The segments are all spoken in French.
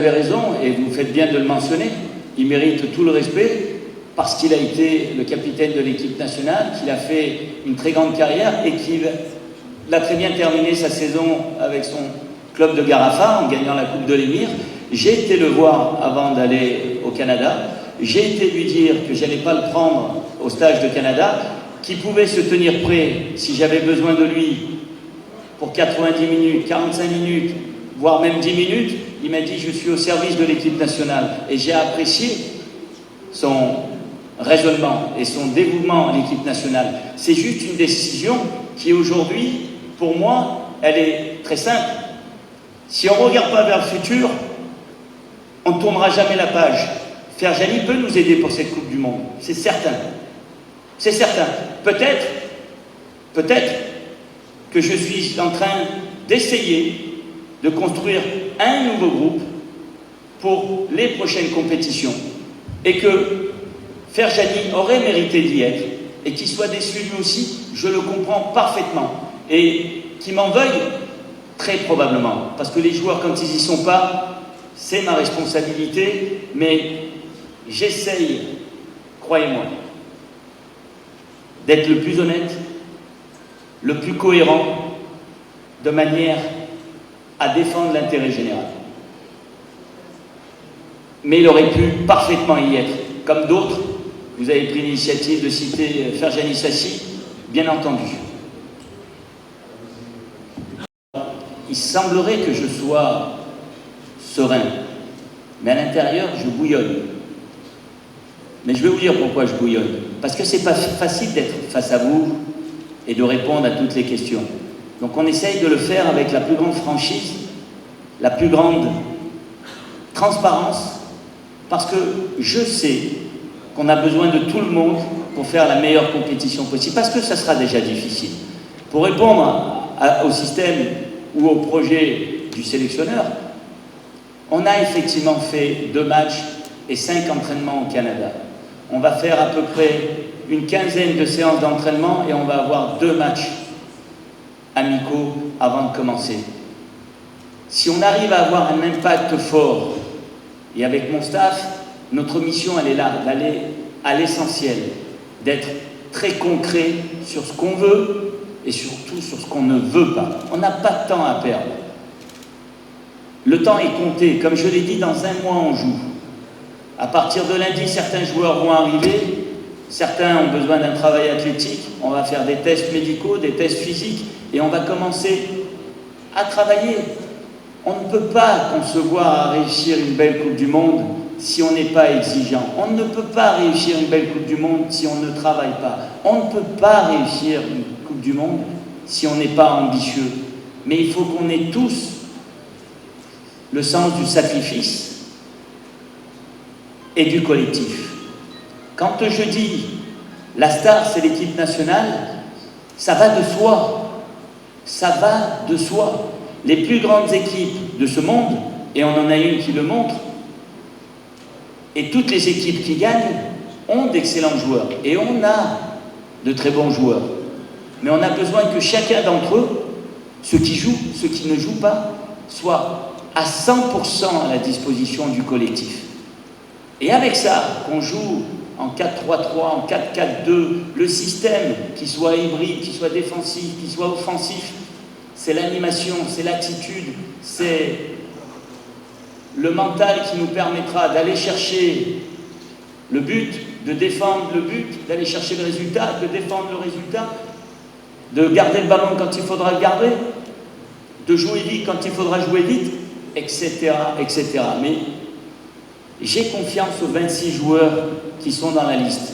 Vous avez raison, et vous faites bien de le mentionner, il mérite tout le respect parce qu'il a été le capitaine de l'équipe nationale, qu'il a fait une très grande carrière et qu'il a très bien terminé sa saison avec son club de Garafa en gagnant la Coupe de l'Émir. J'ai été le voir avant d'aller au Canada. J'ai été lui dire que je n'allais pas le prendre au stage de Canada, qu'il pouvait se tenir prêt si j'avais besoin de lui pour 90 minutes, 45 minutes, voire même 10 minutes. Il m'a dit « je suis au service de l'équipe nationale ». Et j'ai apprécié son raisonnement et son dévouement à l'équipe nationale. C'est juste une décision qui aujourd'hui, pour moi, elle est très simple. Si on ne regarde pas vers le futur, on ne tournera jamais la page. Ferjani peut nous aider pour cette Coupe du Monde, c'est certain. C'est certain. Peut-être que je suis en train d'essayer de construire un nouveau groupe pour les prochaines compétitions et que Ferjani aurait mérité d'y être et qu'il soit déçu lui aussi, je le comprends parfaitement et qu'il m'en veuille très probablement parce que les joueurs quand ils y sont pas, c'est ma responsabilité, mais j'essaye, croyez-moi, d'être le plus honnête, le plus cohérent, de manière à défendre l'intérêt général. Mais il aurait pu parfaitement y être. Comme d'autres, vous avez pris l'initiative de citer Ferjani Sassi, bien entendu. Il semblerait que je sois serein, mais à l'intérieur, je bouillonne. Mais je vais vous dire pourquoi je bouillonne. Parce que c'est pas facile d'être face à vous et de répondre à toutes les questions. Donc on essaye de le faire avec la plus grande franchise, la plus grande transparence, parce que je sais qu'on a besoin de tout le monde pour faire la meilleure compétition possible, parce que ça sera déjà difficile. Pour répondre au système ou au projet du sélectionneur, on a effectivement fait 2 matchs et 5 entraînements au Canada. On va faire à peu près une quinzaine de séances d'entraînement et on va avoir 2 matchs amicaux avant de commencer. Si on arrive à avoir un impact fort, et avec mon staff, notre mission elle est là, d'aller à l'essentiel, d'être très concret sur ce qu'on veut et surtout sur ce qu'on ne veut pas. On n'a pas de temps à perdre. Le temps est compté. Comme je l'ai dit, dans 1 mois on joue. À partir de lundi, certains joueurs vont arriver, certains ont besoin d'un travail athlétique, on va faire des tests médicaux, des tests physiques, et on va commencer à travailler. On ne peut pas concevoir à réussir une belle Coupe du Monde si on n'est pas exigeant. On ne peut pas réussir une belle Coupe du Monde si on ne travaille pas. On ne peut pas réussir une Coupe du Monde si on n'est pas ambitieux. Mais il faut qu'on ait tous le sens du sacrifice et du collectif. Quand je dis la star c'est l'équipe nationale, ça va de soi. Ça va de soi. Les plus grandes équipes de ce monde, et on en a une qui le montre, et toutes les équipes qui gagnent ont d'excellents joueurs. Et on a de très bons joueurs. Mais on a besoin que chacun d'entre eux, ceux qui jouent, ceux qui ne jouent pas, soient à 100% à la disposition du collectif. Et avec ça, qu'on joue en 4-3-3, en 4-4-2, le système, qui soit hybride, qui soit défensif, qui soit offensif, c'est l'animation, c'est l'attitude, c'est le mental qui nous permettra d'aller chercher le but, de défendre le but, d'aller chercher le résultat, de défendre le résultat, de garder le ballon quand il faudra le garder, de jouer vite quand il faudra jouer vite, etc., etc. Mais j'ai confiance aux 26 joueurs qui sont dans la liste.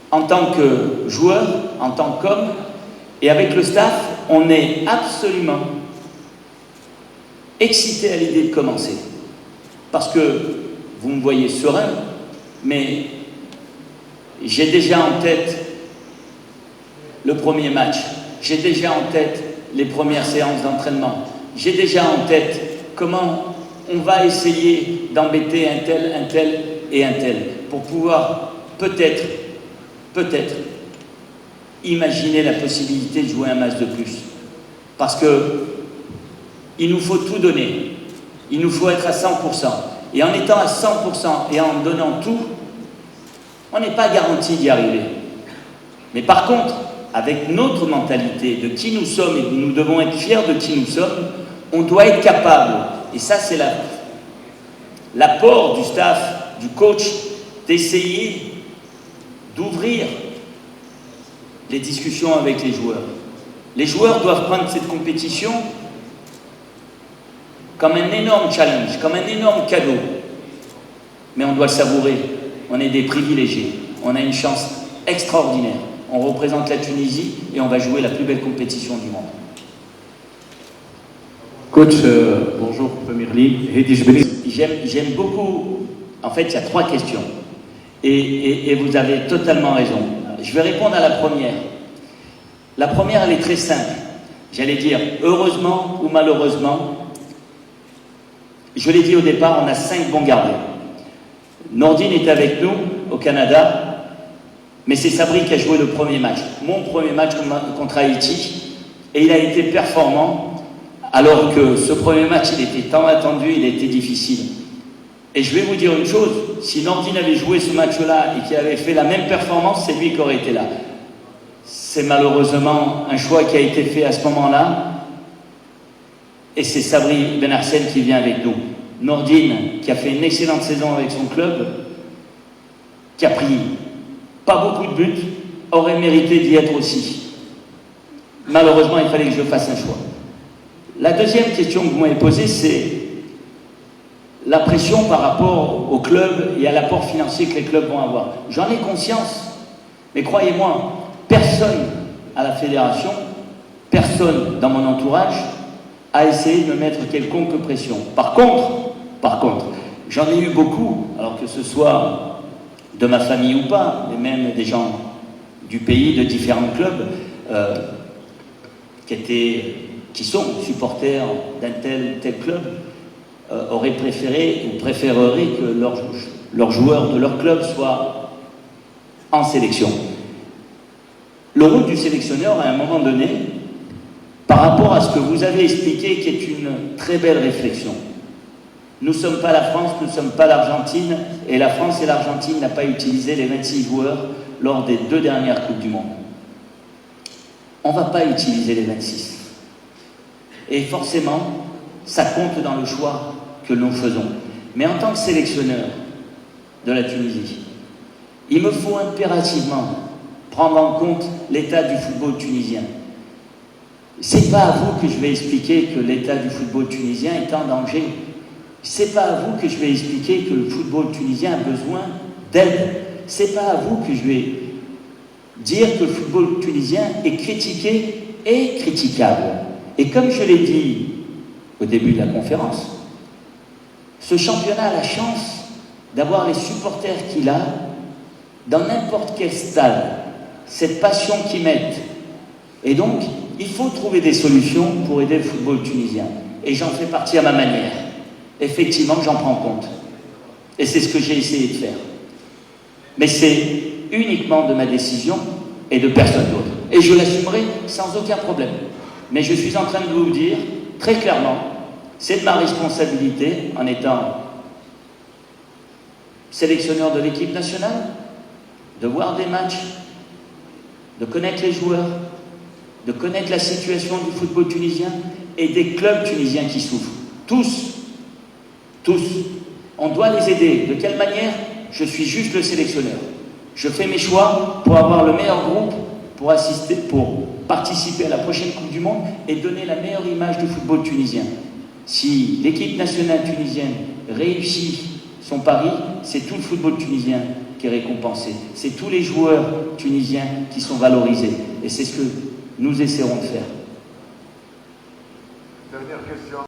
En tant que joueur, en tant qu'homme, et avec le staff, on est absolument excité à l'idée de commencer. Parce que vous me voyez serein, mais j'ai déjà en tête le premier match. J'ai déjà en tête les premières séances d'entraînement. J'ai déjà en tête comment on va essayer d'embêter un tel et un tel pour pouvoir peut-être imaginer la possibilité de jouer un match de plus. Parce que il nous faut tout donner. Il nous faut être à 100%. et en étant à 100% et en donnant tout, on n'est pas garanti d'y arriver. Mais par contre, avec notre mentalité de qui nous sommes, et nous devons être fiers de qui nous sommes, on doit être capable, et ça c'est l'apport du staff, du coach, d'essayer d'ouvrir les discussions avec les joueurs. Les joueurs doivent prendre cette compétition comme un énorme challenge, comme un énorme cadeau. Mais on doit le savourer. On est des privilégiés. On a une chance extraordinaire. On représente la Tunisie et on va jouer la plus belle compétition du monde. Coach, bonjour, Premier League. J'aime beaucoup. En fait, il y a 3 questions. Et vous avez totalement raison. Je vais répondre à la première. La première, elle est très simple. J'allais dire, heureusement ou malheureusement, je l'ai dit au départ, on a 5 bons gardiens. Nordine est avec nous au Canada, mais c'est Sabri qui a joué le premier match. Mon premier match contre Haïti, et il a été performant, alors que ce premier match, il était tant attendu, il était difficile. Et je vais vous dire une chose, si Nordine avait joué ce match-là et qu'il avait fait la même performance, c'est lui qui aurait été là. C'est malheureusement un choix qui a été fait à ce moment-là, et c'est Sabri Ben Arsène qui vient avec nous. Nordine, qui a fait une excellente saison avec son club, qui a pris pas beaucoup de buts, aurait mérité d'y être aussi. Malheureusement, il fallait que je fasse un choix. La deuxième question que vous m'avez posée, c'est la pression par rapport au club et à l'apport financier que les clubs vont avoir. J'en ai conscience, mais croyez-moi, personne à la fédération, personne dans mon entourage a essayé de me mettre quelconque pression. Par contre, j'en ai eu beaucoup, alors que ce soit de ma famille ou pas, mais même des gens du pays, de différents clubs, qui sont supporters d'un tel ou tel club, auraient préféré ou préféreraient que leurs joueurs de leur club soient en sélection. Le rôle du sélectionneur, à un moment donné, par rapport à ce que vous avez expliqué, qui est une très belle réflexion. Nous ne sommes pas la France, nous ne sommes pas l'Argentine, et la France et l'Argentine n'ont pas utilisé les 26 joueurs lors des 2 dernières Coupes du Monde. On ne va pas utiliser les 26. Et forcément, ça compte dans le choix que nous faisons. Mais en tant que sélectionneur de la Tunisie, il me faut impérativement prendre en compte l'état du football tunisien. C'est pas à vous que je vais expliquer que l'état du football tunisien est en danger. C'est pas à vous que je vais expliquer que le football tunisien a besoin d'aide. C'est pas à vous que je vais dire que le football tunisien est critiqué et critiquable. Et comme je l'ai dit au début de la conférence, ce championnat a la chance d'avoir les supporters qu'il a dans n'importe quel stade, cette passion qu'ils mettent. Et donc, il faut trouver des solutions pour aider le football tunisien. Et j'en fais partie à ma manière. Effectivement, j'en prends compte. Et c'est ce que j'ai essayé de faire. Mais c'est uniquement de ma décision et de personne d'autre. Et je l'assumerai sans aucun problème. Mais je suis en train de vous dire, très clairement, c'est de ma responsabilité, en étant sélectionneur de l'équipe nationale, de voir des matchs, de connaître les joueurs, de connaître la situation du football tunisien et des clubs tunisiens qui souffrent. Tous. On doit les aider. De quelle manière? Je suis juste le sélectionneur. Je fais mes choix pour avoir le meilleur groupe, pour participer à la prochaine Coupe du Monde et donner la meilleure image du football tunisien. Si l'équipe nationale tunisienne réussit son pari, c'est tout le football tunisien qui est récompensé. C'est tous les joueurs tunisiens qui sont valorisés. Et c'est ce que nous essaierons de faire. Dernière question.